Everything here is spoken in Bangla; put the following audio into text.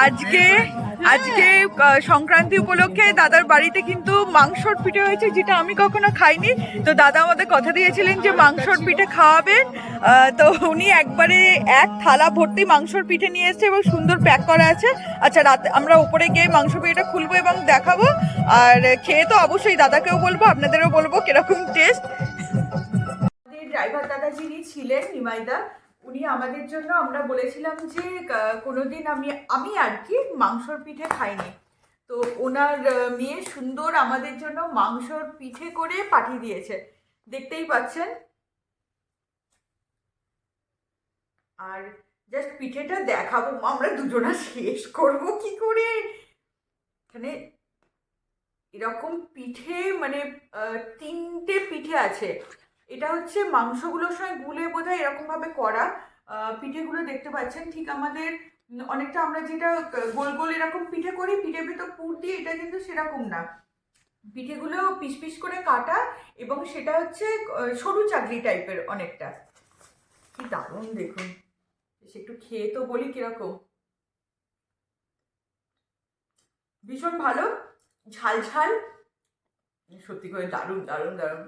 আজকে আজকে সংক্রান্তি উপলক্ষে দাদার বাড়িতে কিন্তু মাংসর পিঠে হয়েছে, যেটা আমি কখনো খাইনি। তো দাদা আমাদের কথা দিয়েছিলেন যে মাংসর পিঠে খাওয়াবেন। তো উনি একবারে এক থালা ভর্তি মাংসর পিঠে নিয়ে এসেছে এবং সুন্দর প্যাক করা আছে। আচ্ছা, রাতে আমরা উপরে গিয়ে মাংস পিঠেটা খুলবো এবং দেখাবো। আর খেয়ে তো অবশ্যই দাদাকেও বলবো, আপনাদেরও বলবো কিরকম টেস্ট। ড্রাইভার দাদা যিনি ছিলেন নিমাইদা, উনি আমাদের জন্য, আমরা বলেছিলাম যে কোনোদিন আমি আর কি মাংসর পিঠে খাইনি, তো ওনার মেয়ে সুন্দর আমাদের জন্য মাংসর পিঠে করে পাঠিয়ে দিয়েছে, দেখতেই পাচ্ছেন। আর জাস্ট পিঠেটা দেখাবো, আমরা দুজনা শেষ করবো কি করে। এখানে এরকম পিঠে মানে তিনটে পিঠে আছে। এটা হচ্ছে মাংসগুলোর সঙ্গে গুলে বোধহয় এরকম ভাবে করা। পিঠেগুলো দেখতে পাচ্ছেন ঠিক আমাদের অনেকটা আমরা যেটা গোল গোল এরকম পিঠে করি, পিঠের ভেতর পুর দিয়ে, এটা কিন্তু সেরকম না। পিঠেগুলো পিস পিস করে কাটা এবং সেটা হচ্ছে সরু চাকরি টাইপের অনেকটা। কি দারুণ দেখুন, একটু খেয়ে তো বলি কিরকম। ভীষণ ভালো, ঝাল ঝাল, সত্যি করে দারুণ দারুণ দারুণ।